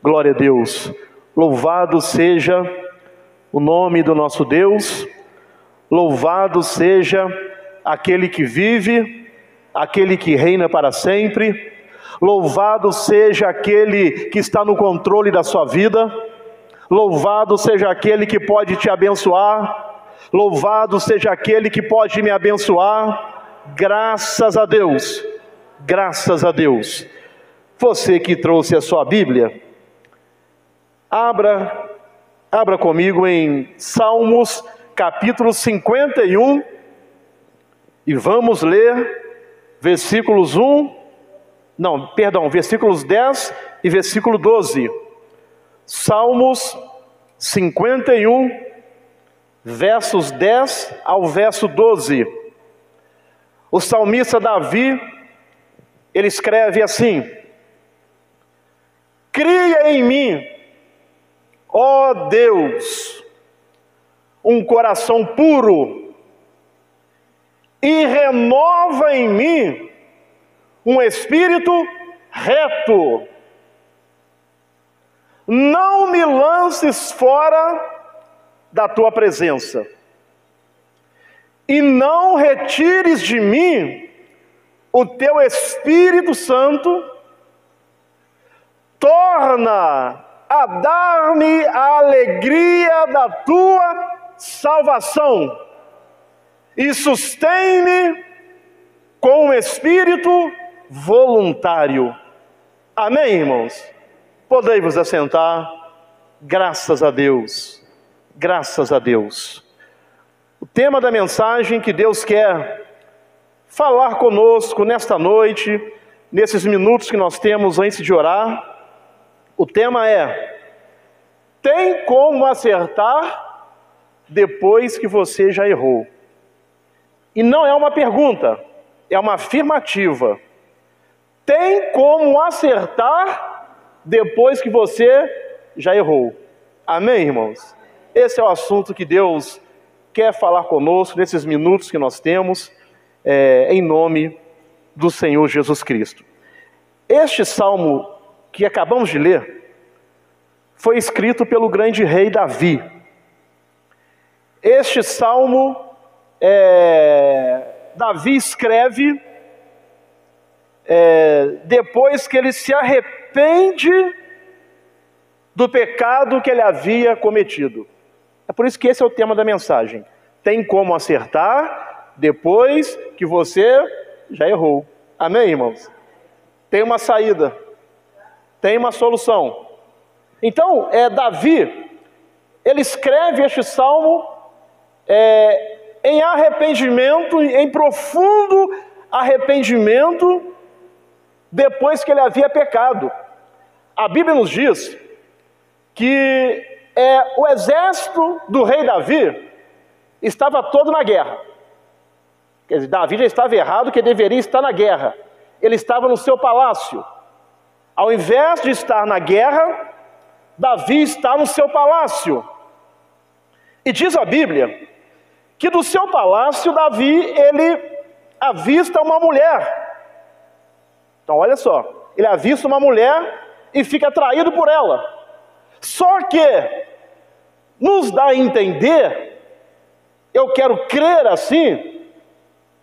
Glória a Deus. Louvado seja o nome do nosso Deus. Louvado seja aquele que vive, aquele que reina para sempre. Louvado seja aquele que está no controle da sua vida. Louvado seja aquele que pode te abençoar. Louvado seja aquele que pode me abençoar. Graças a Deus. Graças a Deus. Você que trouxe a sua Bíblia, abra comigo em Salmos capítulo 51 e vamos ler versículos 10 e versículo 12. Salmos 51, versos 10 ao verso 12. O salmista Davi, ele escreve assim: cria em mim, ó Deus, um coração puro, e renova em mim um espírito reto. Não me lances fora da tua presença, e não retires de mim o teu Espírito Santo. Torna a dar-me a alegria da tua salvação, e sustém-me com um espírito voluntário. Amém, irmãos? Podei vos assentar. Graças a Deus. Graças a Deus. O tema da mensagem que Deus quer falar conosco nesta noite, nesses minutos que nós temos antes de orar, o tema é: tem como acertar depois que você já errou? E não é uma pergunta, é uma afirmativa. Tem como acertar depois que você já errou? Amém, irmãos? Esse é o assunto que Deus quer falar conosco nesses minutos que nós temos, em nome do Senhor Jesus Cristo. Este salmo que acabamos de ler foi escrito pelo grande rei Davi. Este salmo, Davi escreve depois que ele se arrepende do pecado que ele havia cometido. É por isso que esse é o tema da mensagem. Tem como acertar depois que você já errou. Amém, irmãos? Tem uma saída, tem uma solução. Então, Davi, ele escreve este salmo em arrependimento, em profundo arrependimento, depois que ele havia pecado. A Bíblia nos diz que o exército do rei Davi estava todo na guerra. Quer dizer, Davi já estava errado, que deveria estar na guerra. Ele estava no seu palácio. Ao invés de estar na guerra, Davi está no seu palácio. E diz a Bíblia que do seu palácio, Davi, ele avista uma mulher. Então, olha só, ele avista uma mulher e fica atraído por ela. Só que nos dá a entender, eu quero crer assim,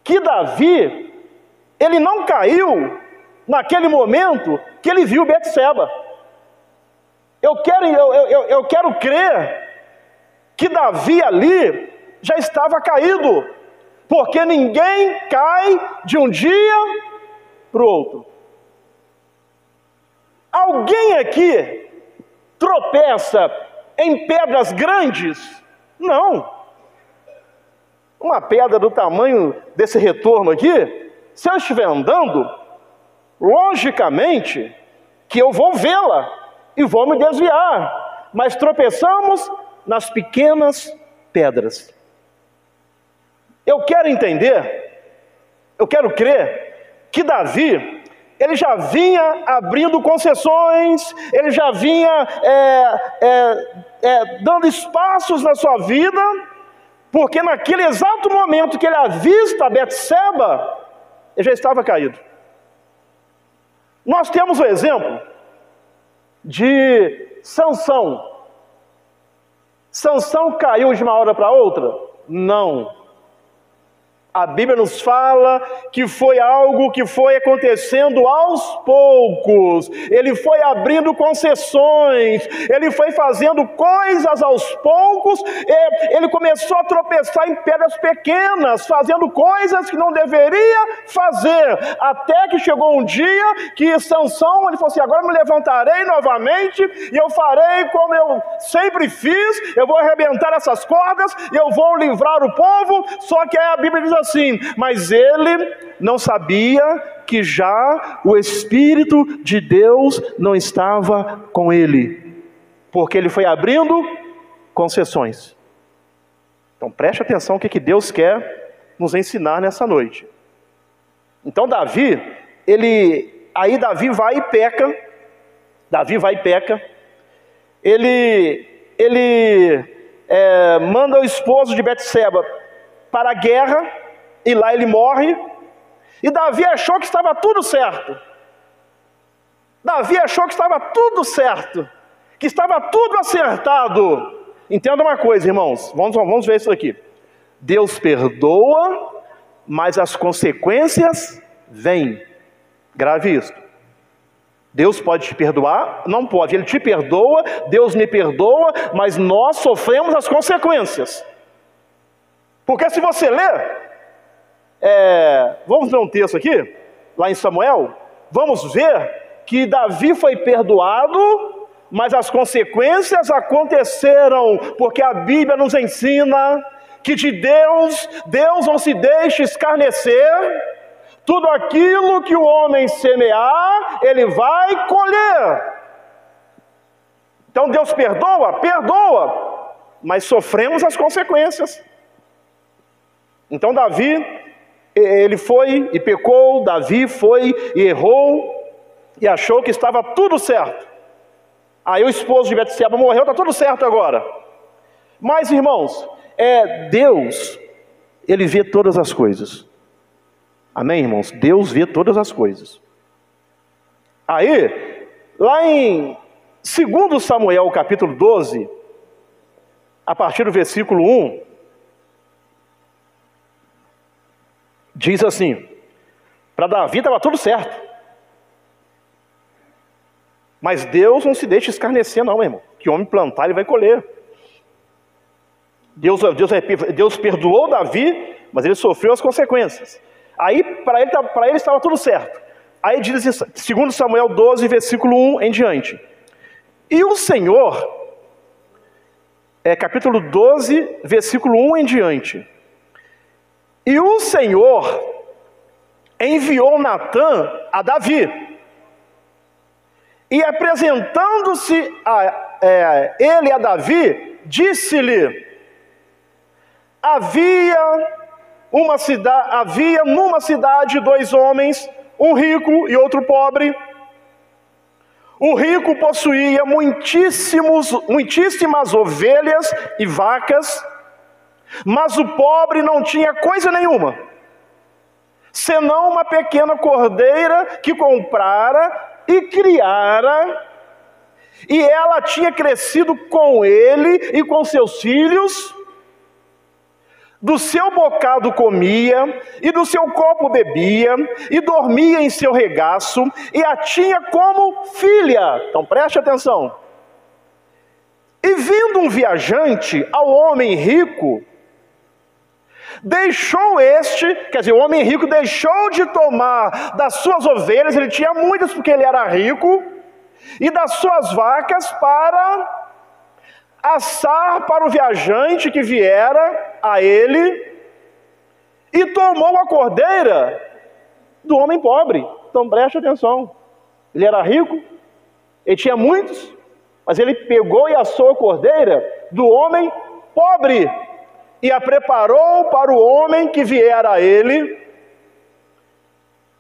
que Davi, ele não caiu naquele momento que ele viu Betseba. Eu quero crer que Davi ali já estava caído, porque ninguém cai de um dia para o outro. Alguém aqui tropeça em pedras grandes? Não. Uma pedra do tamanho desse retorno aqui, se eu estiver andando, logicamente que eu vou vê-la e vou me desviar, mas tropeçamos nas pequenas pedras. Eu quero entender, eu quero crer que Davi, ele já vinha abrindo concessões, ele já vinha dando espaços na sua vida, porque naquele exato momento que ele avista Betseba, ele já estava caído. Nós temos o exemplo de Sansão. Sansão caiu de uma hora para outra? Não. A Bíblia nos fala que foi algo que foi acontecendo aos poucos. Ele foi abrindo concessões, ele foi fazendo coisas aos poucos. Ele começou a tropeçar em pedras pequenas, fazendo coisas que não deveria fazer. Até que chegou um dia que Sansão, ele falou assim: agora me levantarei novamente e eu farei como eu sempre fiz. Eu vou arrebentar essas cordas e eu vou livrar o povo. Só que aí a Bíblia diz assim: mas ele não sabia que já o Espírito de Deus não estava com ele, porque ele foi abrindo concessões. Então preste atenção o que Deus quer nos ensinar nessa noite. Então Davi vai e peca. Ele manda o esposo de Betseba para a guerra, e lá ele morre. E Davi achou que estava tudo certo. Que estava tudo acertado. Entenda uma coisa, irmãos, vamos ver isso aqui. Deus perdoa, mas as consequências vêm. Grave isso. Deus pode te perdoar? Não pode. Ele te perdoa, Deus me perdoa, mas nós sofremos as consequências. Porque se você ler, vamos ver um texto aqui, lá em Samuel, vamos ver que Davi foi perdoado, mas as consequências aconteceram, porque a Bíblia nos ensina que de Deus não se deixa escarnecer. Tudo aquilo que o homem semear, ele vai colher. Então Deus perdoa, mas sofremos as consequências. Então Davi, ele foi e pecou, Davi foi e errou, e achou que estava tudo certo. Aí o esposo de Betseba morreu, está tudo certo agora. Mas irmãos, Deus, ele vê todas as coisas. Amém, irmãos? Deus vê todas as coisas. Aí, lá em 2 Samuel capítulo 12, a partir do versículo 1, diz assim: para Davi estava tudo certo, mas Deus não se deixa escarnecer não, meu irmão. Que homem plantar, ele vai colher. Deus perdoou Davi, mas ele sofreu as consequências. Aí para ele estava tudo certo. Aí diz assim, 2 Samuel 12, versículo 1 em diante: e o Senhor, capítulo 12, versículo 1 em diante: e o Senhor enviou Natã a Davi, e apresentando-se ele a Davi, disse-lhe: havia numa cidade 2 homens, um rico e outro pobre. O rico possuía muitíssimas ovelhas e vacas, mas o pobre não tinha coisa nenhuma, senão uma pequena cordeira que comprara e criara, e ela tinha crescido com ele e com seus filhos. Do seu bocado comia, e do seu copo bebia, e dormia em seu regaço, e a tinha como filha. Então preste atenção. E vindo um viajante ao homem rico, o homem rico deixou de tomar das suas ovelhas, ele tinha muitas porque ele era rico, e das suas vacas para assar para o viajante que viera a ele, e tomou a cordeira do homem pobre. Então preste atenção, ele era rico, ele tinha muitos, mas ele pegou e assou a cordeira do homem pobre, e a preparou para o homem que viera a ele.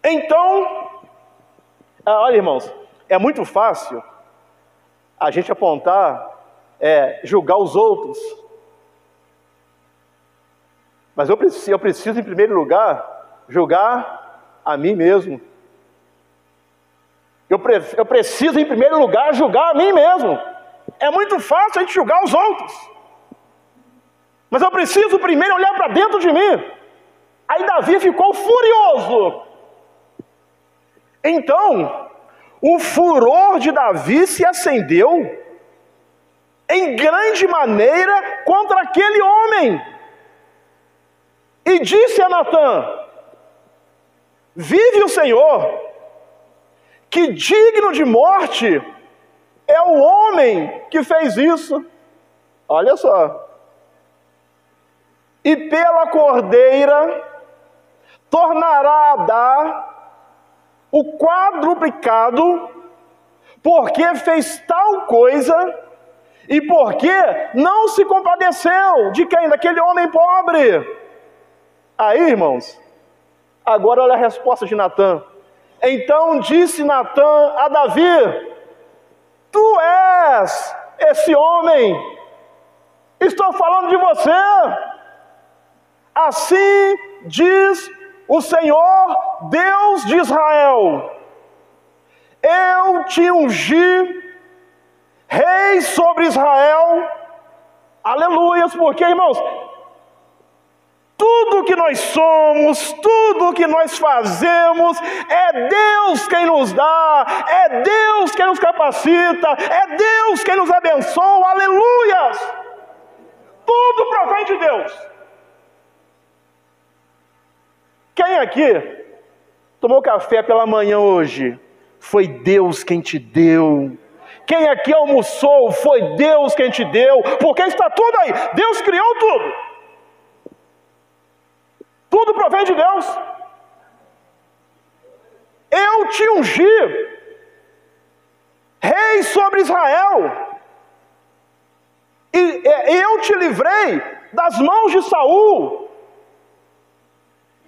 Então, olha irmãos, é muito fácil a gente apontar, julgar os outros, mas eu preciso em primeiro lugar julgar a mim mesmo. Eu preciso, em primeiro lugar, julgar a mim mesmo. É muito fácil a gente julgar os outros. Mas eu preciso primeiro olhar para dentro de mim. Aí Davi ficou furioso. Então, o furor de Davi se acendeu em grande maneira contra aquele homem. E disse a Natã: vive o Senhor, que digno de morte é o homem que fez isso. Olha só. E pela cordeira tornará a dar o quadruplicado, porque fez tal coisa e porque não se compadeceu de quem? Daquele homem pobre. Aí, irmãos, agora olha a resposta de Natã. Então disse Natã a Davi: tu és esse homem, estou falando de você. Assim diz o Senhor, Deus de Israel: eu te ungi rei sobre Israel. Aleluias, porque, irmãos, tudo que nós somos, tudo que nós fazemos, é Deus quem nos dá, é Deus quem nos capacita, é Deus quem nos abençoa. Aleluias! Tudo provém de Deus. Quem aqui tomou café pela manhã hoje? Foi Deus quem te deu. Quem aqui almoçou? Foi Deus quem te deu. Porque está tudo aí. Deus criou tudo. Tudo provém de Deus. Eu te ungi rei sobre Israel. E eu te livrei das mãos de Saul.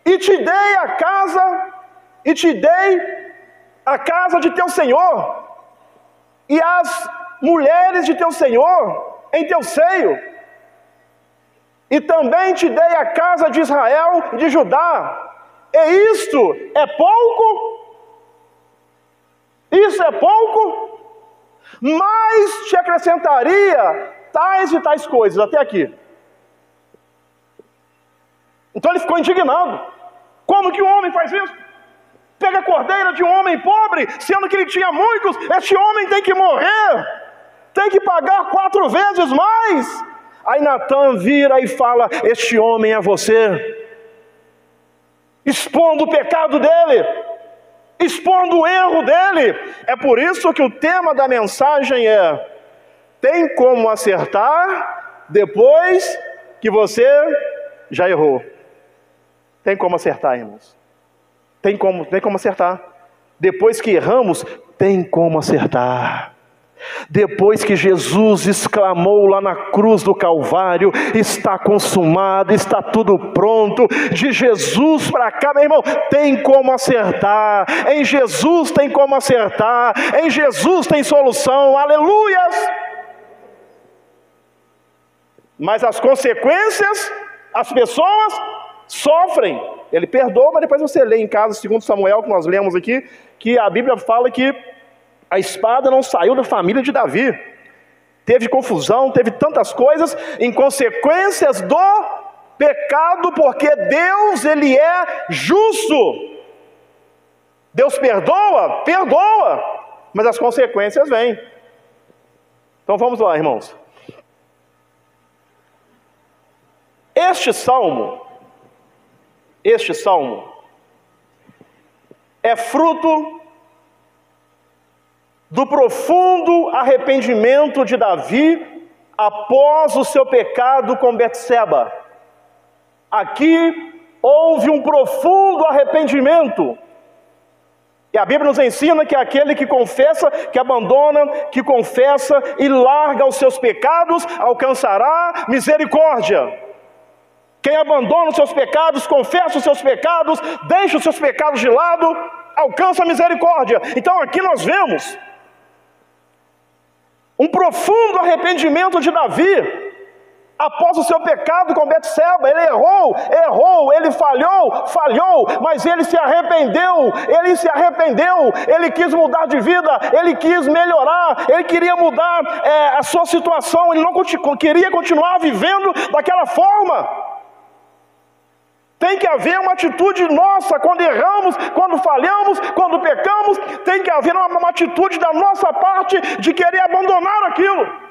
E te dei a casa de teu senhor, e as mulheres de teu senhor em teu seio. E também te dei a casa de Israel e de Judá. E isto é pouco? Isso é pouco? Mas te acrescentaria tais e tais coisas, até aqui. Então ele ficou indignado. Como que o homem faz isso? Pega a cordeira de um homem pobre, sendo que ele tinha muitos. Este homem tem que morrer, tem que pagar 4 vezes mais. Aí Natã vira e fala: este homem é você, expondo o pecado dele, expondo o erro dele. É por isso que o tema da mensagem é: tem como acertar depois que você já errou. Tem como acertar, irmãos. Tem como acertar. Depois que erramos, tem como acertar. Depois que Jesus exclamou lá na cruz do Calvário: está consumado, está tudo pronto. De Jesus para cá, meu irmão, tem como acertar. Em Jesus tem como acertar. Em Jesus tem solução. Aleluias! Mas as consequências, as pessoas sofrem. Ele perdoa, mas depois você lê em casa, 2 Samuel, que nós lemos aqui, que a Bíblia fala que a espada não saiu da família de Davi. Teve confusão, teve tantas coisas em consequências do pecado, porque Deus, Ele é justo. Deus perdoa, mas as consequências vêm. Então vamos lá, irmãos. Este salmo é fruto do profundo arrependimento de Davi após o seu pecado com Betseba. Aqui houve um profundo arrependimento. E a Bíblia nos ensina que aquele que confessa, que abandona, que confessa e larga os seus pecados, alcançará misericórdia. Quem abandona os seus pecados, confessa os seus pecados, deixa os seus pecados de lado, alcança a misericórdia. Então aqui nós vemos um profundo arrependimento de Davi. Após o seu pecado com Betseba, ele errou, ele falhou, mas ele se arrependeu, ele quis mudar de vida, ele quis melhorar, ele queria mudar a sua situação, ele não queria continuar vivendo daquela forma. Tem que haver uma atitude nossa quando erramos, quando falhamos, quando pecamos, tem que haver uma atitude da nossa parte de querer abandonar aquilo.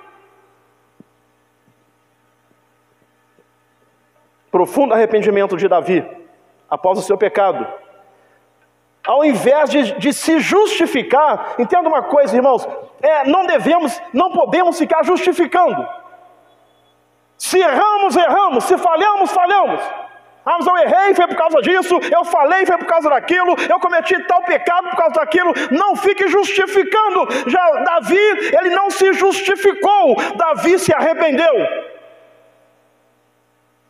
Profundo arrependimento de Davi, após o seu pecado. Ao invés de se justificar, entenda uma coisa, irmãos, não podemos ficar justificando. Se erramos, se falhamos. Mas eu errei, foi por causa disso, eu falei, foi por causa daquilo, eu cometi tal pecado por causa daquilo. Não fique justificando. Já Davi, ele não se justificou, Davi se arrependeu.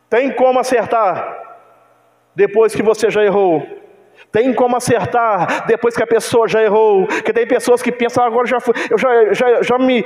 Tem como acertar depois que você já errou. Tem como acertar depois que a pessoa já errou. Porque tem pessoas que pensam, agora eu me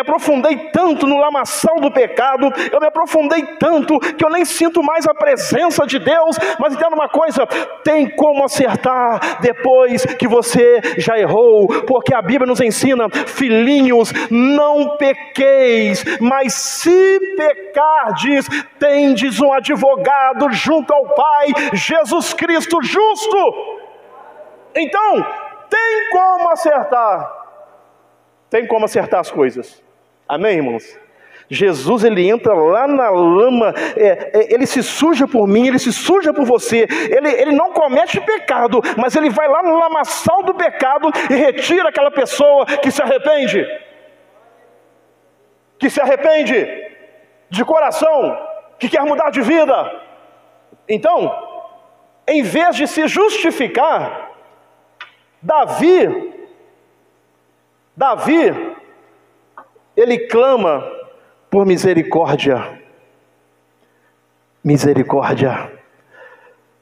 aprofundei tanto no lamaçal do pecado, eu me aprofundei tanto que eu nem sinto mais a presença de Deus. Mas entenda uma coisa, tem como acertar depois que você já errou, porque a Bíblia nos ensina, filhinhos, não pequeis, mas se pecardes, tendes um advogado junto ao Pai, Jesus Cristo justo. Então, tem como acertar as coisas. Amém, irmãos? Jesus, ele entra lá na lama, ele se suja por mim, ele se suja por você, ele não comete pecado, mas ele vai lá no lamaçal do pecado e retira aquela pessoa que se arrepende de coração, que quer mudar de vida. Então, em vez de se justificar, Davi, ele clama por misericórdia.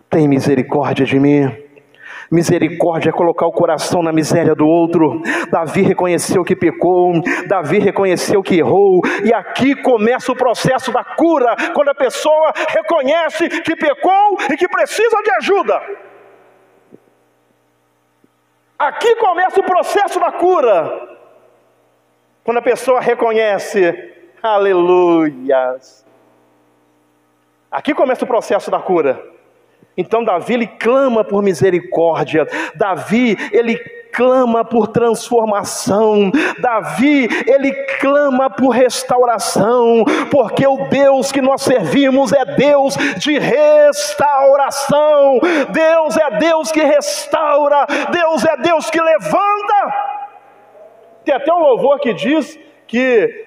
Tem misericórdia de mim. Misericórdia é colocar o coração na miséria do outro. Davi reconheceu que pecou, Davi reconheceu que errou, e aqui começa o processo da cura, quando a pessoa reconhece que pecou e que precisa de ajuda. Aqui começa o processo da cura, quando a pessoa reconhece, aleluias. Aqui começa o processo da cura. Então Davi, ele clama por misericórdia. Davi, ele clama por transformação. Davi, ele clama por restauração, porque o Deus que nós servimos é Deus de restauração. Deus é Deus que restaura, Deus é Deus que levanta. Tem até um louvor que diz que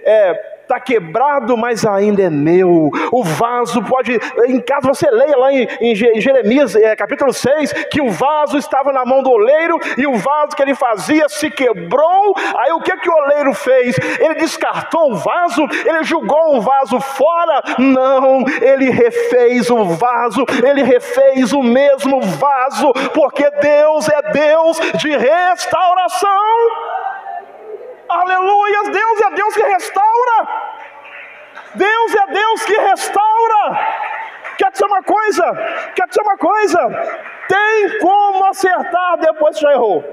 está quebrado, mas ainda é meu. O vaso pode, em casa você leia lá em Jeremias capítulo 6, que o vaso estava na mão do oleiro, e o vaso que ele fazia se quebrou. Aí o que o oleiro fez? Ele descartou o vaso? Ele jogou o vaso fora? Não, ele refez o vaso, ele refez o mesmo vaso, porque Deus é Deus de restauração. Aleluia, Deus é Deus que restaura. Deus é Deus que restaura. Quer dizer uma coisa? Tem como acertar depois que já errou.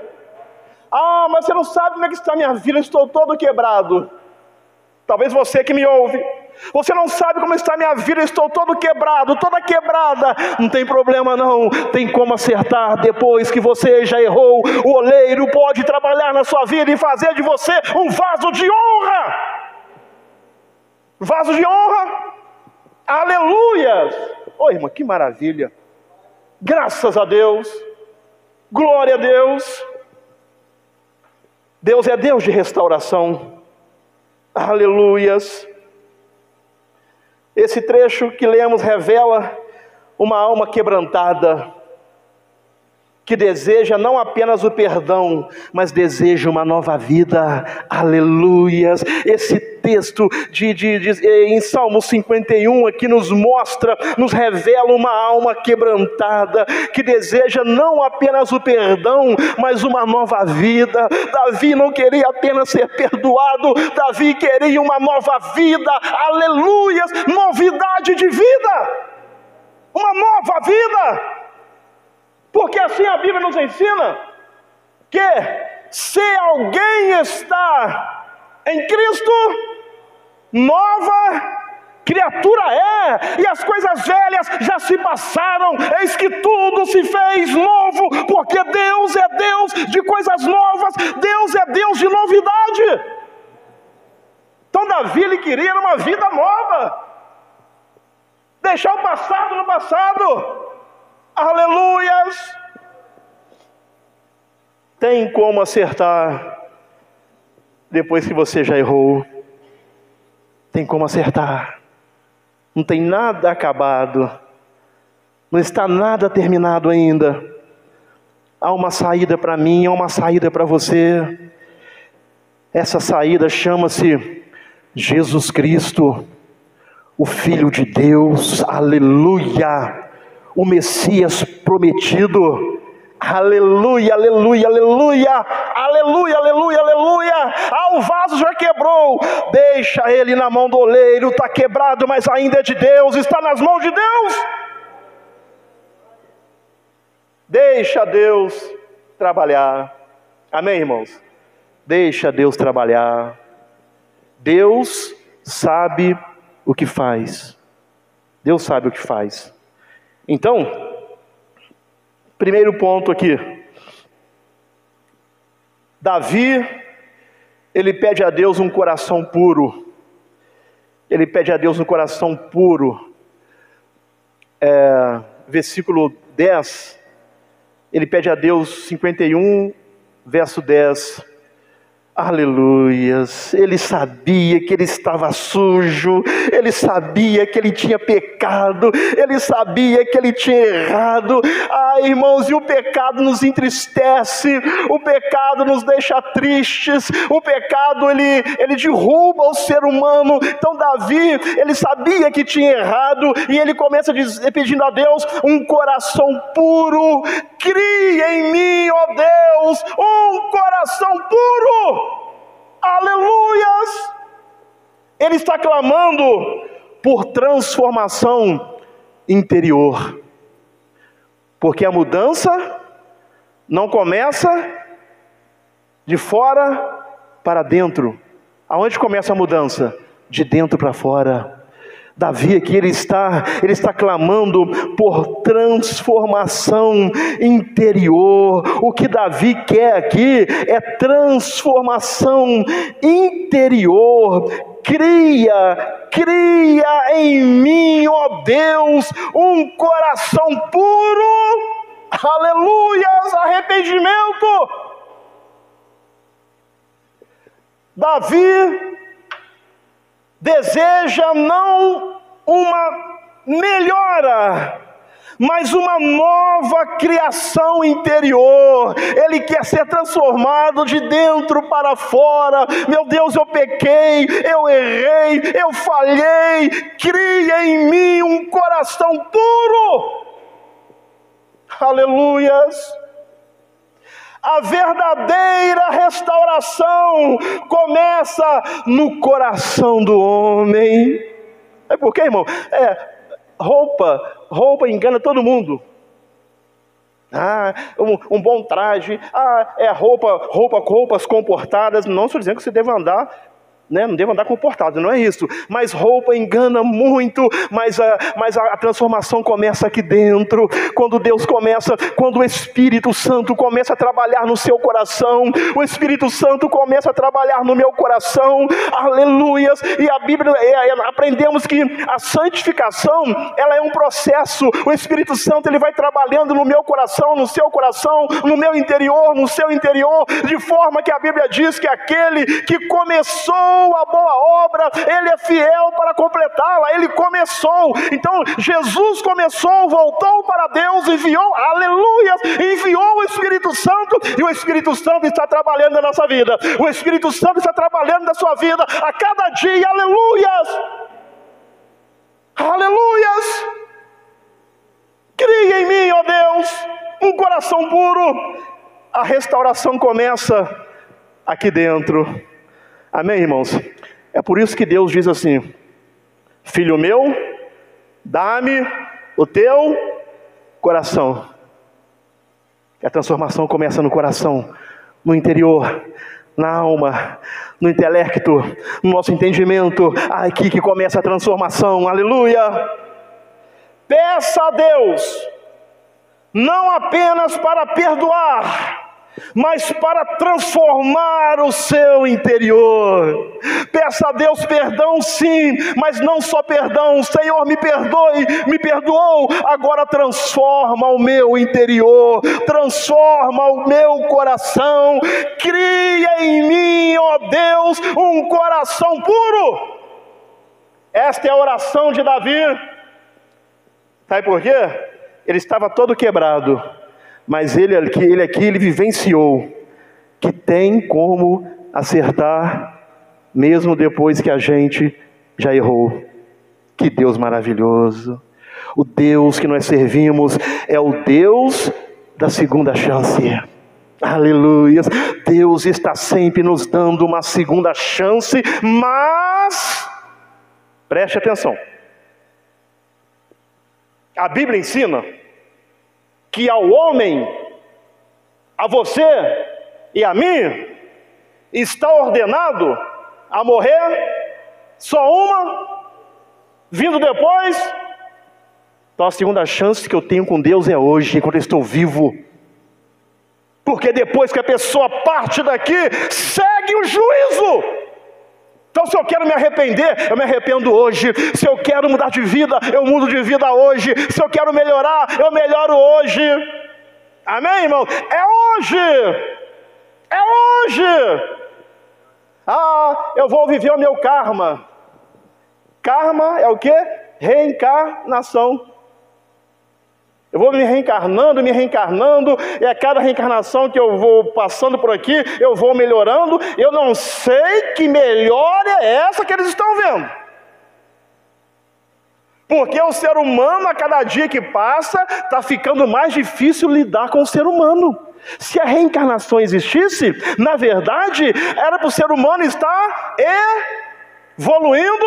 Ah, mas você não sabe como é que está a minha vida, eu estou todo quebrado. Talvez você que me ouve, você não sabe como está a minha vida, eu estou todo quebrado, toda quebrada. Não tem problema não, tem como acertar depois que você já errou. O oleiro pode trabalhar na sua vida e fazer de você um vaso de honra. Vaso de honra. Aleluias. Ô irmã, que maravilha. Graças a Deus. Glória a Deus. Deus é Deus de restauração. Aleluias. Esse trecho que lemos revela uma alma quebrantada. que deseja não apenas o perdão, mas deseja uma nova vida. Aleluias! Esse texto em Salmo 51 aqui nos mostra, nos revela uma alma quebrantada, que deseja não apenas o perdão, mas uma nova vida. Davi não queria apenas ser perdoado, Davi queria uma nova vida. Aleluias! Novidade de vida! Uma nova vida! Porque assim a Bíblia nos ensina que se alguém está em Cristo, nova criatura é, e as coisas velhas já se passaram, eis que tudo se fez novo, porque Deus é Deus de coisas novas, Deus é Deus de novidade. Então Davi, ele queria uma vida nova, deixar o passado no passado. Aleluias! Tem como acertar depois que você já errou. Tem como acertar. Não tem nada acabado. Não está nada terminado ainda. Há uma saída para mim, há uma saída para você. Essa saída chama-se Jesus Cristo, o Filho de Deus. Aleluia! O Messias prometido. Aleluia, aleluia, aleluia, aleluia, aleluia, aleluia. O vaso já quebrou, deixa ele na mão do oleiro. Está quebrado, mas ainda é de Deus, está nas mãos de Deus. Deixa Deus trabalhar. Amém, irmãos? Deixa Deus trabalhar. Deus sabe o que faz. Deus sabe o que faz. Então, primeiro ponto aqui. Davi, ele pede a Deus um coração puro. Ele pede a Deus um coração puro. Versículo 10, ele pede a Deus, 51, verso 10. Aleluias, ele sabia que ele estava sujo, ele sabia que ele tinha pecado, ele sabia que ele tinha errado. Irmãos, e o pecado nos entristece, o pecado nos deixa tristes, o pecado ele derruba o ser humano. Então Davi, ele sabia que tinha errado, e ele começa pedindo a Deus um coração puro. Cria em mim, ó Deus, um coração puro. Aleluias! Ele está clamando por transformação interior, porque a mudança não começa de fora para dentro. Aonde começa a mudança? De dentro para fora. Davi aqui, ele está clamando por transformação interior. O que Davi quer aqui é transformação interior. Cria em mim, ó Deus, um coração puro. Aleluias, arrependimento. Davi deseja não uma melhora, mas uma nova criação interior. Ele quer ser transformado de dentro para fora. Meu Deus, eu pequei, eu errei, eu falhei. Cria em mim um coração puro. Aleluias. A verdadeira restauração começa no coração do homem. É porque, irmão, roupa engana todo mundo. Um bom traje, roupas comportadas. Não estou dizendo que você deve andar, não deve andar comportado, não é isso. Mas roupa engana muito, mas a transformação começa aqui dentro. Quando o Espírito Santo começa a trabalhar no seu coração, o Espírito Santo começa a trabalhar no meu coração. Aleluias. E a Bíblia, aprendemos que a santificação, ela é um processo. O Espírito Santo, ele vai trabalhando no meu coração, no seu coração, no meu interior, no seu interior, de forma que a Bíblia diz que aquele que começou a boa obra, Ele é fiel para completá-la. Ele começou. Então, Jesus começou, voltou para Deus, enviou, aleluia, enviou o Espírito Santo, e o Espírito Santo está trabalhando na nossa vida. O Espírito Santo está trabalhando na sua vida a cada dia, aleluias. Aleluias. Cria em mim, ó Deus, um coração puro. A restauração começa aqui dentro. Amém, irmãos? É por isso que Deus diz assim: filho meu, dá-me o teu coração. E a transformação começa no coração, no interior, na alma, no intelecto, no nosso entendimento. Aqui que começa a transformação, aleluia. Peça a Deus, não apenas para perdoar, mas para transformar o seu interior. Peça a Deus perdão, sim, mas não só perdão. Senhor, me perdoe, me perdoou, agora transforma o meu interior, transforma o meu coração. Cria em mim, ó Deus, um coração puro. Esta é a oração de Davi. Sabe por quê? Ele estava todo quebrado, mas ele vivenciou que tem como acertar, mesmo depois que a gente já errou. Que Deus maravilhoso! O Deus que nós servimos é o Deus da segunda chance. Aleluia! Deus está sempre nos dando uma segunda chance, mas preste atenção. A Bíblia ensina que ao homem, a você e a mim, está ordenado a morrer só uma, vindo depois. Então a segunda chance que eu tenho com Deus é hoje, enquanto eu estou vivo. Porque depois que a pessoa parte daqui, segue o juízo. Então, se eu quero me arrepender, eu me arrependo hoje. Se eu quero mudar de vida, eu mudo de vida hoje. Se eu quero melhorar, eu melhoro hoje. Amém, irmão? É hoje. É hoje. Eu vou viver o meu karma. Karma é o quê? Reencarnação. Eu vou me reencarnando, e a cada reencarnação que eu vou passando por aqui, eu vou melhorando. Eu não sei que melhora é essa que eles estão vendo. Porque o ser humano, a cada dia que passa, está ficando mais difícil lidar com o ser humano. Se a reencarnação existisse, na verdade, era para o ser humano estar evoluindo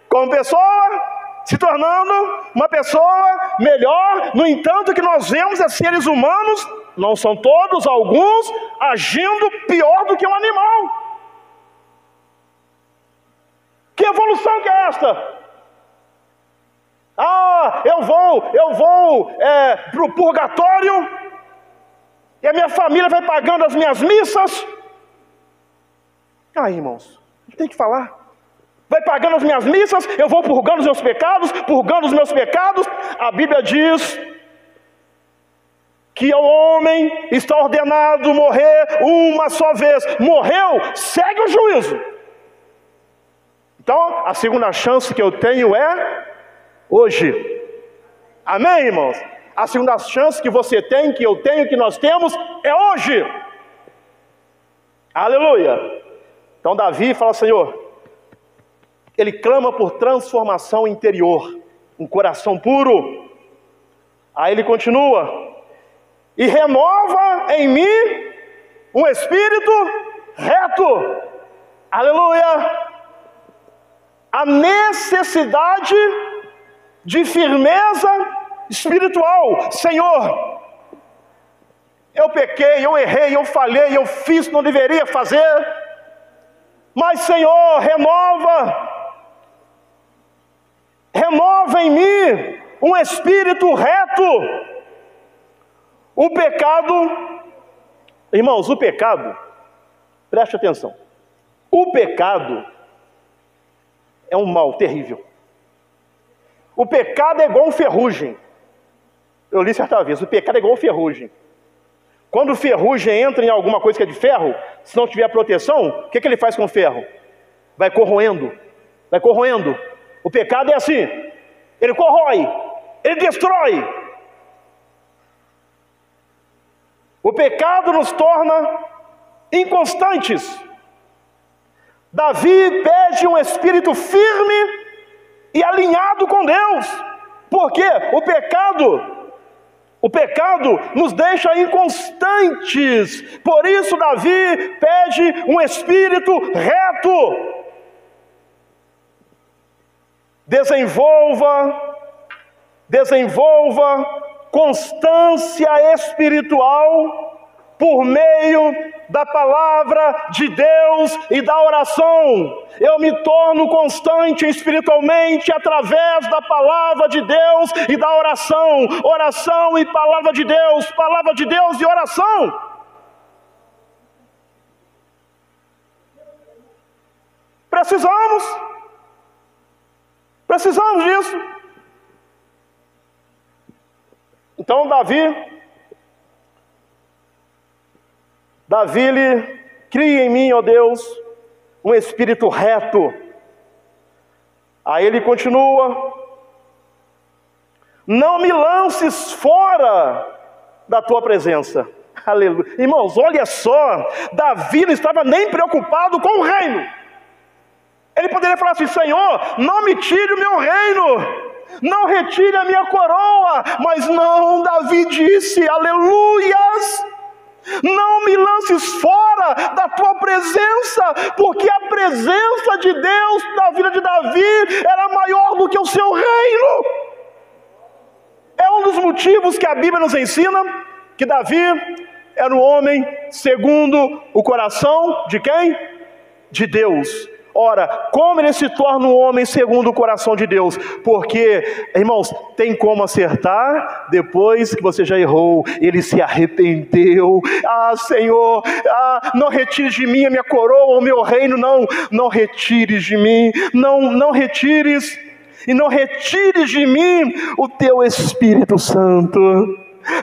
como pessoa, se tornando uma pessoa melhor. No entanto, o que nós vemos é seres humanos, não são todos, alguns, agindo pior do que um animal. Que evolução que é esta? Eu vou para o purgatório, e a minha família vai pagando as minhas missas. Irmãos, não tem que falar. Vai pagando as minhas missas, eu vou purgando os meus pecados. A Bíblia diz que o homem está ordenado morrer uma só vez. Morreu, segue o juízo. Então, a segunda chance que eu tenho é hoje. Amém, irmãos? A segunda chance que você tem, que eu tenho, que nós temos, é hoje. Aleluia. Então Davi fala: Senhor, ele clama por transformação interior, um coração puro. Aí ele continua: e renova em mim um espírito reto. Aleluia. A necessidade de firmeza espiritual. Senhor, eu pequei, eu errei, eu falhei, eu fiz o que não deveria fazer, mas Senhor, renova em mim um espírito reto. O pecado, irmãos, preste atenção, o pecado é um mal terrível. O pecado é igual ferrugem. Eu li certa vez, o pecado é igual ferrugem. Quando ferrugem entra em alguma coisa que é de ferro, se não tiver proteção, o que ele faz com o ferro? vai corroendo, vai corroendo. O pecado é assim, ele corrói, ele destrói. O pecado nos torna inconstantes. Davi pede um espírito firme e alinhado com Deus. Por quê? O pecado nos deixa inconstantes. Por isso Davi pede um espírito reto. Desenvolva constância espiritual por meio da palavra de Deus e da oração. Eu me torno constante espiritualmente através da palavra de Deus e da oração. Oração e palavra de Deus e oração. Precisamos disso. Então Davi ele cria em mim, ó Deus, um espírito reto. Aí ele continua: não me lances fora da tua presença. Aleluia. Irmãos, olha só, Davi não estava nem preocupado com o reino. Ele poderia falar assim: Senhor, não me tire o meu reino, não retire a minha coroa. Mas não, Davi disse: aleluias, não me lances fora da tua presença, porque a presença de Deus na vida de Davi era maior do que o seu reino. É um dos motivos que a Bíblia nos ensina que Davi era um homem segundo o coração de quem? De Deus. Ora, como ele se torna um homem segundo o coração de Deus? Porque, irmãos, tem como acertar depois que você já errou. Ele se arrependeu. Senhor, não retires de mim a minha coroa, o meu reino, não retires de mim, não retires, e não retires de mim o teu Espírito Santo.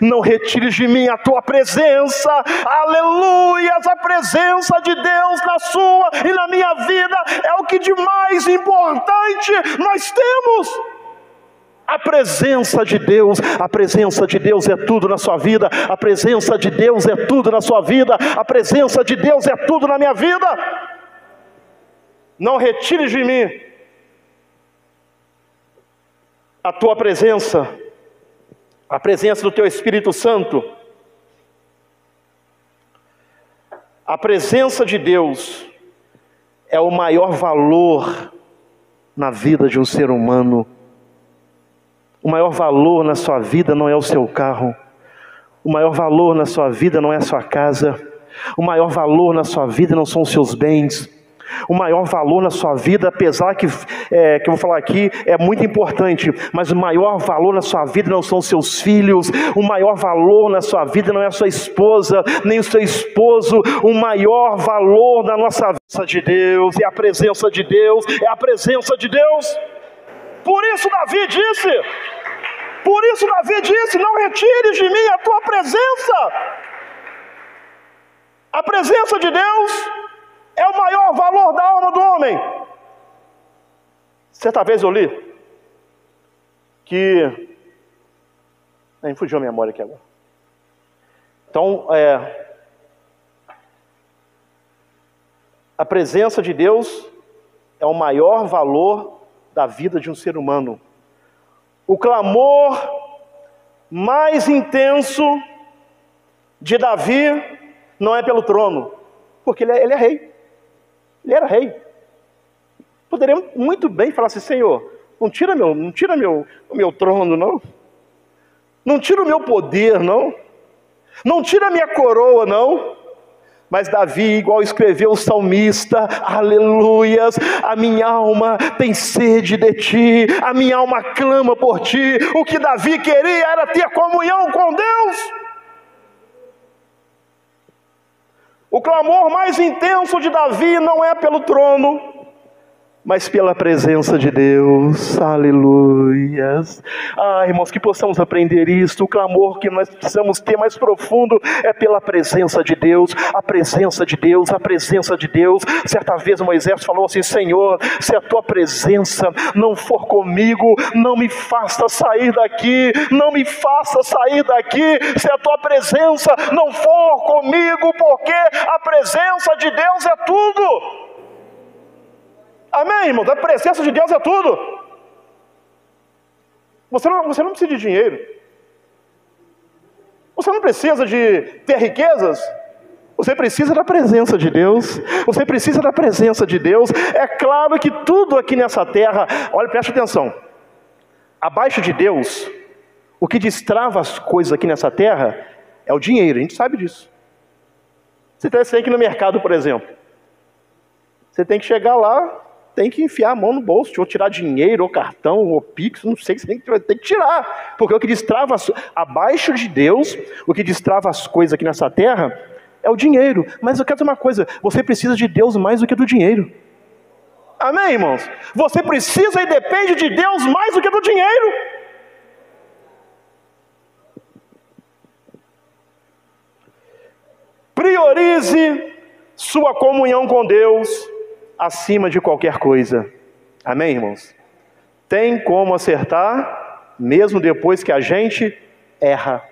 Não retires de mim a tua presença. Aleluias, a presença de Deus na sua e na minha vida é o que de mais importante nós temos. A presença de Deus é tudo na sua vida. A presença de Deus é tudo na sua vida. A presença de Deus é tudo na minha vida. Não retires de mim a tua presença, a presença do teu Espírito Santo. A presença de Deus é o maior valor na vida de um ser humano. O maior valor na sua vida não é o seu carro. O maior valor na sua vida não é a sua casa. O maior valor na sua vida não são os seus bens. O maior valor na sua vida, apesar que eu vou falar aqui, é muito importante, mas o maior valor na sua vida não são os seus filhos. O maior valor na sua vida não é a sua esposa, nem o seu esposo. O maior valor na nossa vida de Deus é a presença de Deus, é a presença de Deus. Por isso Davi disse, não retires de mim a tua presença. A presença de Deus é o maior valor da alma do homem. Certa vez eu li que... me fugiu a memória aqui agora. Então, a presença de Deus é o maior valor da vida de um ser humano. O clamor mais intenso de Davi não é pelo trono, porque ele é rei. Ele era rei. Poderia muito bem falar assim: Senhor, não tira o meu trono, não. Não tira o meu poder, não. Não tira a minha coroa, não. Mas Davi, igual escreveu o salmista, aleluias, a minha alma tem sede de ti, a minha alma clama por ti. O que Davi queria era ter comunhão com Deus. O clamor mais intenso de Davi não é pelo trono, mas pela presença de Deus. Aleluias. Irmãos, que possamos aprender isso. O clamor que nós precisamos ter mais profundo é pela presença de Deus. A presença de Deus, a presença de Deus. Certa vez Moisés falou assim: Senhor, se a tua presença não for comigo, não me faça sair daqui, não me faça sair daqui, se a tua presença não for comigo, porque a presença de Deus é tudo. Amém, irmão? A presença de Deus é tudo. Você não precisa de dinheiro. Você não precisa de ter riquezas. Você precisa da presença de Deus. Você precisa da presença de Deus. É claro que tudo aqui nessa terra, olha, preste atenção. Abaixo de Deus, o que destrava as coisas aqui nessa terra é o dinheiro. A gente sabe disso. Você tem que ir no mercado, por exemplo. Você tem que chegar lá, tem que enfiar a mão no bolso, ou tirar dinheiro, ou cartão, ou Pix, não sei, você tem que tirar. Porque o que destrava, abaixo de Deus, o que destrava as coisas aqui nessa terra é o dinheiro. Mas eu quero dizer uma coisa: você precisa de Deus mais do que do dinheiro. Amém, irmãos? Você precisa e depende de Deus mais do que do dinheiro. Priorize sua comunhão com Deus acima de qualquer coisa. Amém, irmãos? Tem como acertar, mesmo depois que a gente erra.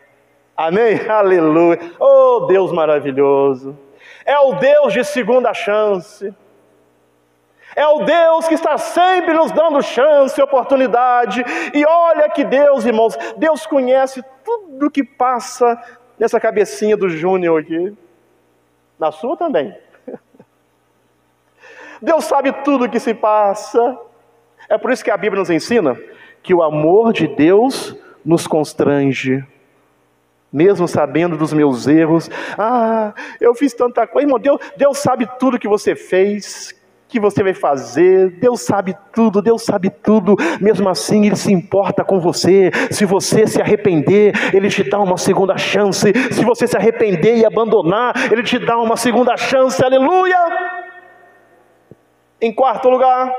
Amém? Aleluia. Oh, Deus maravilhoso. É o Deus de segunda chance. É o Deus que está sempre nos dando chance, oportunidade. E olha que Deus, irmãos, Deus conhece tudo que passa nessa cabecinha do Júnior aqui. Na sua também. Deus sabe tudo o que se passa. É por isso que a Bíblia nos ensina que o amor de Deus nos constrange. Mesmo sabendo dos meus erros. Eu fiz tanta coisa. Irmão, Deus sabe tudo que você fez, que você vai fazer. Deus sabe tudo, Deus sabe tudo. Mesmo assim, Ele se importa com você. Se você se arrepender, Ele te dá uma segunda chance. Se você se arrepender e abandonar, Ele te dá uma segunda chance. Aleluia! Em quarto lugar,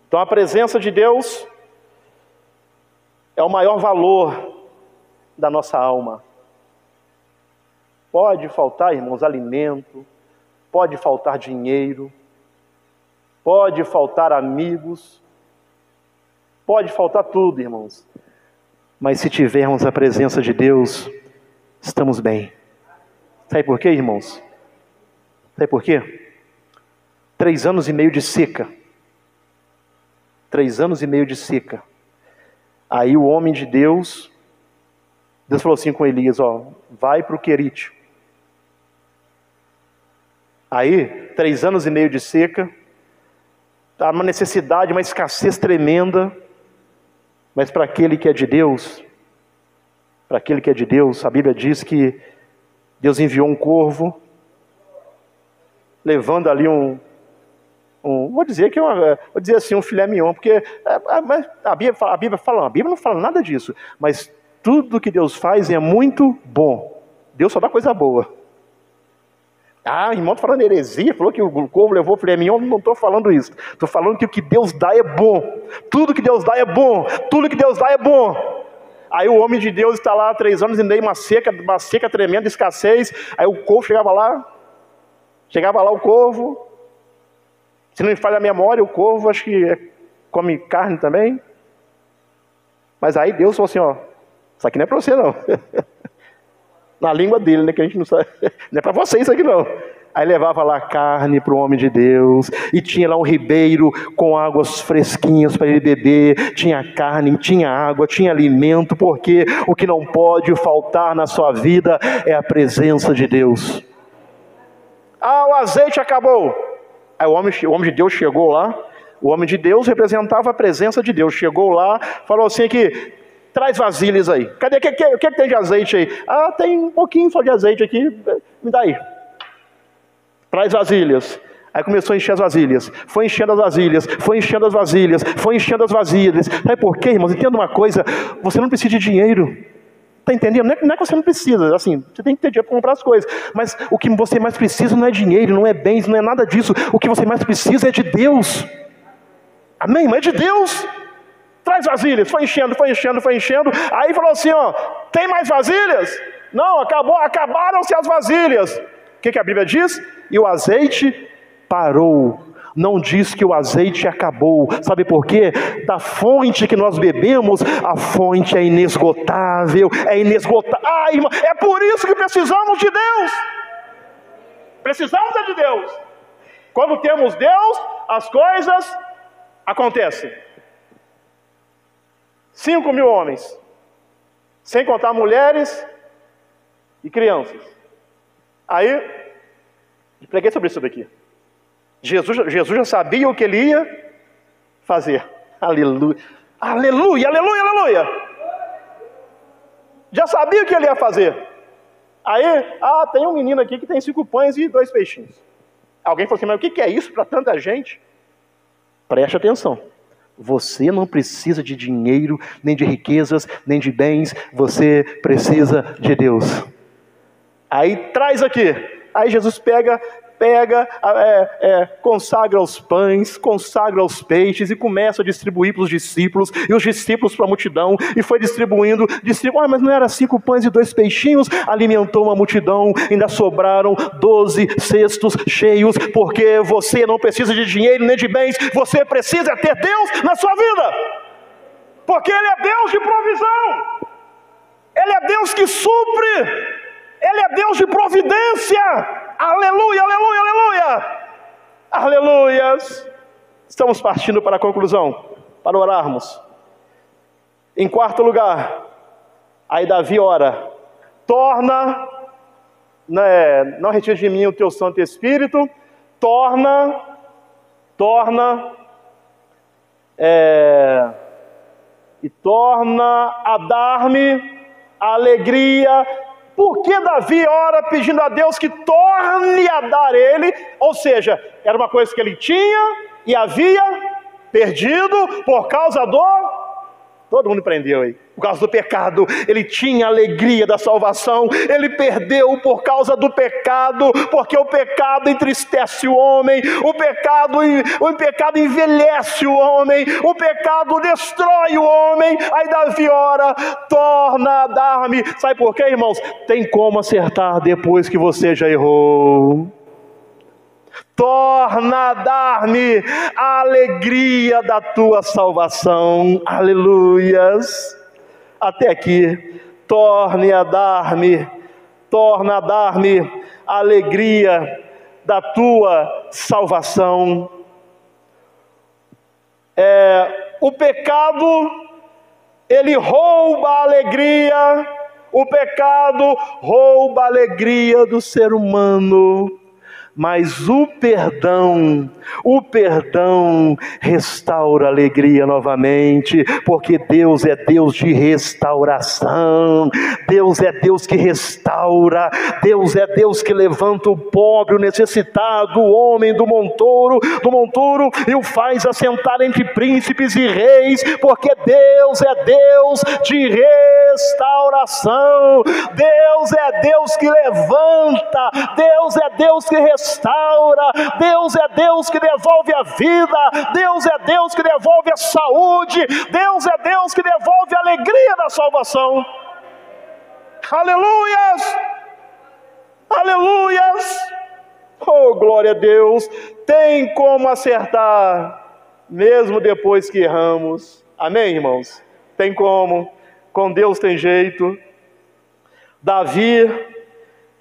então a presença de Deus é o maior valor da nossa alma. Pode faltar, irmãos, alimento, pode faltar dinheiro, pode faltar amigos, pode faltar tudo, irmãos. Mas se tivermos a presença de Deus, estamos bem. Sabe por quê, irmãos? Sabe por quê? 3 anos e meio de seca. 3 anos e meio de seca. Aí o homem de Deus falou assim com Elias: vai para o Querite. Aí, 3 anos e meio de seca, há uma necessidade, uma escassez tremenda. Mas para aquele que é de Deus, a Bíblia diz que Deus enviou um corvo, levando ali vou dizer assim, um filé mignon, porque a Bíblia não fala nada disso, mas tudo que Deus faz é muito bom. Deus só dá coisa boa. Irmão, está falando heresia, falou que o corvo levou o filé mignon. Não estou falando isso, estou falando que o que Deus dá é bom. Tudo que Deus dá é bom, tudo que Deus dá é bom. Aí o homem de Deus está lá 3 anos e meio, uma seca tremenda, escassez. Aí o corvo chegava lá o corvo. Se não me falha a memória, o corvo acho que come carne também. Mas aí Deus falou assim: isso aqui não é para você não. Na língua dele, né, que a gente não sabe. Não é para você isso aqui não. Aí levava lá carne para o homem de Deus. E tinha lá um ribeiro com águas fresquinhas para ele beber. Tinha carne, tinha água, tinha alimento. Porque o que não pode faltar na sua vida é a presença de Deus. O azeite acabou. Aí o homem de Deus chegou lá. O homem de Deus representava a presença de Deus. Chegou lá, falou assim que traz vasilhas aí. Cadê? O que tem de azeite aí? Tem um pouquinho só de azeite aqui. Me dá aí. Traz vasilhas. Aí começou a encher as vasilhas. Foi enchendo as vasilhas. Foi enchendo as vasilhas. Foi enchendo as vasilhas. Sabe por quê, irmãos? Entenda uma coisa. Você não precisa de dinheiro. Está entendendo? Não é que você não precisa, assim, você tem que ter dinheiro para comprar as coisas. Mas o que você mais precisa não é dinheiro, não é bens, não é nada disso. O que você mais precisa é de Deus. Amém? Mas é de Deus. Traz vasilhas. Foi enchendo. Aí falou assim, ó, tem mais vasilhas? Não, acabaram-se as vasilhas. O que a Bíblia diz? E o azeite parou. Não diz que o azeite acabou. Sabe por quê? Da fonte que nós bebemos, a fonte é inesgotável. Ah, irmão, é por isso que precisamos de Deus. Precisamos de Deus. Quando temos Deus, as coisas acontecem. 5.000 homens, sem contar mulheres e crianças. Aí, preguei sobre isso daqui. Jesus já sabia o que ele ia fazer. Aleluia. Já sabia o que ele ia fazer. Aí, tem um menino aqui que tem 5 pães e 2 peixinhos. Alguém falou assim, mas o que é isso para tanta gente? Preste atenção. Você não precisa de dinheiro, nem de riquezas, nem de bens. Você precisa de Deus. Aí traz aqui. Aí Jesus consagra os pães, consagra os peixes e começa a distribuir para os discípulos, e os discípulos para a multidão, e foi distribuindo, mas não era 5 pães e 2 peixinhos, alimentou uma multidão, ainda sobraram 12 cestos cheios, porque você não precisa de dinheiro nem de bens, você precisa ter Deus na sua vida, porque Ele é Deus de provisão, Ele é Deus que supre, Ele é Deus de providência. Aleluia. Aleluias. Estamos partindo para a conclusão, para orarmos. Em quarto lugar, aí Davi ora, torna, não retire de mim o teu Santo Espírito, torna a dar-me alegria. Por que Davi ora pedindo a Deus que torne a dar ele? Ou seja, era uma coisa que ele tinha e havia perdido por causa do... Todo mundo prendeu aí. Por causa do pecado. Ele tinha a alegria da salvação. Ele perdeu por causa do pecado. Porque o pecado entristece o homem. O pecado envelhece o homem. O pecado destrói o homem. Aí Davi ora, torna a dar-me. Sabe por quê, irmãos? Tem como acertar depois que você já errou. Torna a dar-me a alegria da tua salvação. Aleluias. Até aqui. Torna a dar-me a alegria da tua salvação. O pecado, ele rouba a alegria. O pecado rouba a alegria do ser humano. Mas o perdão restaura a alegria novamente, porque Deus é Deus de restauração, Deus é Deus que restaura, Deus é Deus que levanta o pobre, o necessitado, o homem do montouro, e o faz assentar entre príncipes e reis, porque Deus é Deus de restauração, Deus é Deus que levanta, Deus é Deus que restaura, Deus é Deus que devolve a vida, Deus é Deus que devolve a saúde, Deus é Deus que devolve a alegria da salvação. Aleluias! Oh, glória a Deus! Tem como acertar, mesmo depois que erramos. Amém, irmãos? Tem como, com Deus tem jeito. Davi,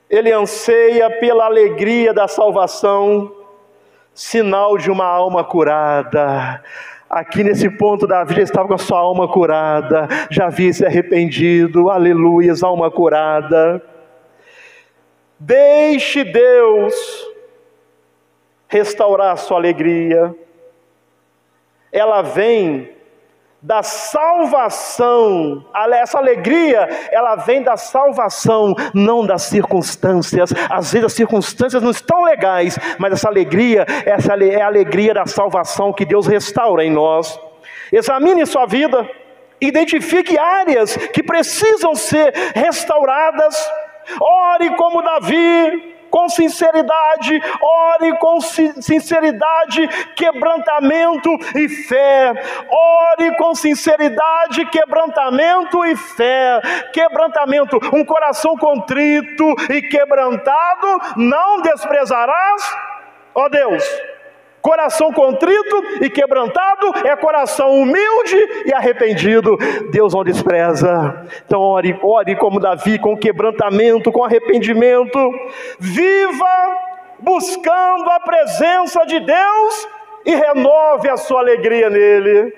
ele anseia pela alegria da salvação, sinal de uma alma curada. Aqui nesse ponto, Davi já estava com a sua alma curada, já havia se arrependido, aleluias, alma curada. Deixe Deus restaurar a sua alegria. Ela vem da salvação, essa alegria, ela vem da salvação, não das circunstâncias. Às vezes as circunstâncias não estão legais, mas essa é a alegria da salvação que Deus restaura em nós. Examine sua vida, Identifique áreas que precisam ser restauradas. Ore como Davi, com sinceridade. Ore com sinceridade, quebrantamento e fé. Ore com sinceridade, quebrantamento e fé. Quebrantamento, um coração contrito e quebrantado não desprezarás, ó Deus. Coração contrito e quebrantado é coração humilde e arrependido. Deus não despreza. Então ore como Davi, com quebrantamento, com arrependimento. Viva buscando a presença de Deus e renove a sua alegria nele.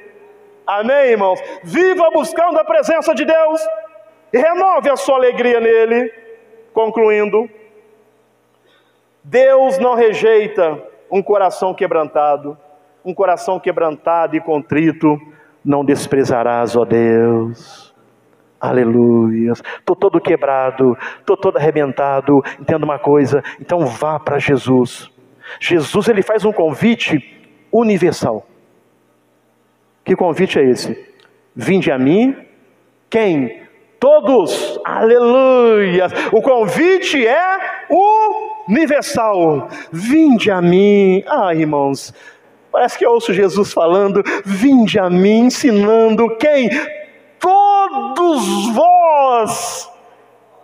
Amém, irmãos? Viva buscando a presença de Deus e renove a sua alegria nele. Concluindo, Deus não rejeita um coração quebrantado e contrito não desprezarás, ó Deus. Aleluia. Estou todo quebrado, estou todo arrebentado. Entenda uma coisa, então vá para Jesus. Jesus, ele faz um convite universal. Que convite é esse? Vinde a mim, quem? Todos, aleluia. O convite é universal. Vinde a mim. Irmãos, parece que eu ouço Jesus falando, vinde a mim, ensinando quem? Todos vós.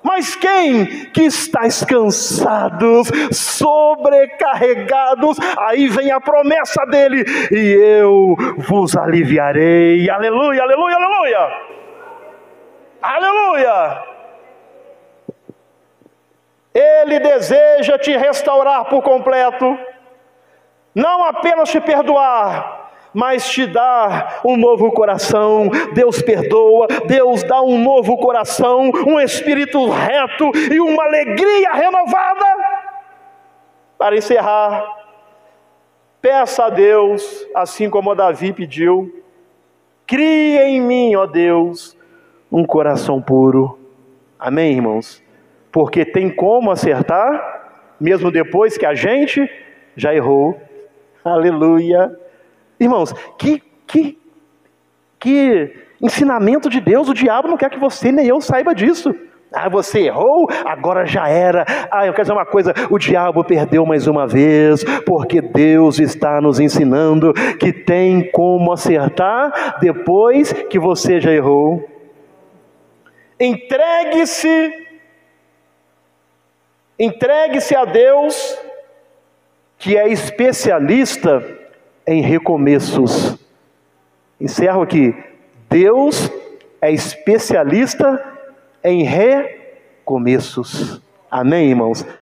Mas quem que estáis cansados, sobrecarregados? Aí vem a promessa dele, e eu vos aliviarei. Aleluia, aleluia, aleluia. Aleluia! Ele deseja te restaurar por completo, não apenas te perdoar, mas te dar um novo coração. Deus perdoa, Deus dá um novo coração, um espírito reto e uma alegria renovada. Para encerrar, peça a Deus, assim como Davi pediu, cria em mim, ó Deus, um coração puro. Amém, irmãos? Porque tem como acertar, mesmo depois que a gente já errou. Aleluia. Irmãos, que ensinamento de Deus. O diabo não quer que você nem eu saiba disso. Você errou, agora já era. Eu quero dizer uma coisa, o diabo perdeu mais uma vez, porque Deus está nos ensinando que tem como acertar depois que você já errou. Entregue-se a Deus, que é especialista em recomeços. Encerro aqui. Deus é especialista em recomeços. Amém, irmãos?